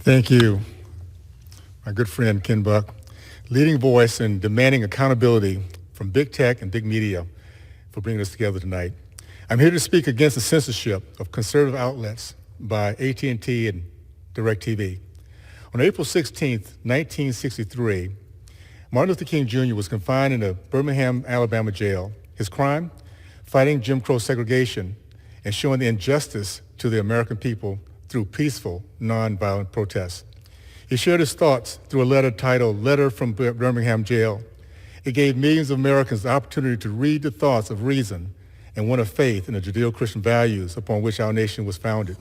Thank you, my good friend Ken Buck, leading voice and demanding accountability from big tech and big media for bringing us together tonight. I'm here to speak against the censorship of conservative outlets by AT&T and DirecTV. On April 16, 1963, Martin Luther King Jr. was confined in a Birmingham, Alabama jail. His crime? Fighting Jim Crow segregation and showing the injustice to the American people through peaceful, nonviolent protests. He shared his thoughts through a letter titled Letter from Birmingham Jail. It gave millions of Americans the opportunity to read the thoughts of reason and one of faith in the Judeo-Christian values upon which our nation was founded.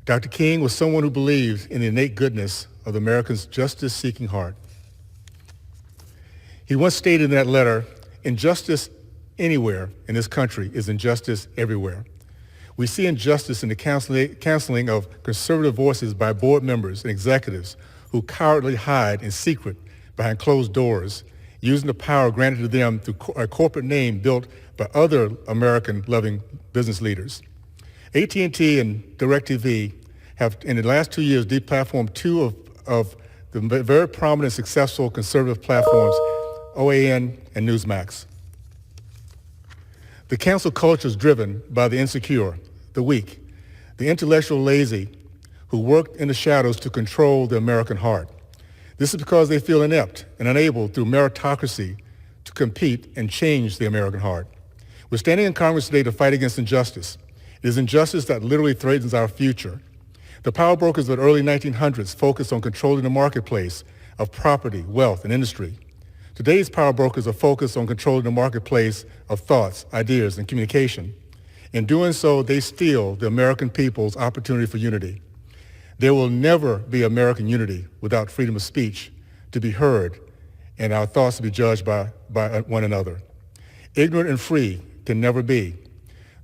Dr. King was someone who believed in the innate goodness of the American's justice-seeking heart. He once stated in that letter, injustice anywhere in this country is injustice everywhere. We see injustice in the canceling of conservative voices by board members and executives who cowardly hide in secret behind closed doors, using the power granted to them through a corporate name built by other American-loving business leaders. AT&T and DirecTV have, in the last 2 years, deplatformed two of the very prominent, successful conservative platforms, OAN and Newsmax. The cancel culture is driven by the insecure, the weak, the intellectual lazy who work in the shadows to control the American heart. This is because they feel inept and unable through meritocracy to compete and change the American heart. We're standing in Congress today to fight against injustice. It is injustice that literally threatens our future. The power brokers of the early 1900s focused on controlling the marketplace of property, wealth, and industry. Today's power brokers are focused on controlling the marketplace of thoughts, ideas, and communication. In doing so, they steal the American people's opportunity for unity. There will never be American unity without freedom of speech to be heard and our thoughts to be judged by one another. Ignorant and free can never be.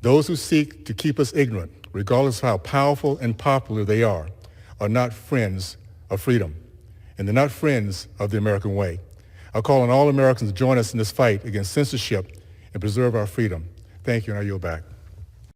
Those who seek to keep us ignorant, regardless of how powerful and popular they are not friends of freedom, and they're not friends of the American way. I call on all Americans to join us in this fight against censorship and preserve our freedom. Thank you, and I yield back.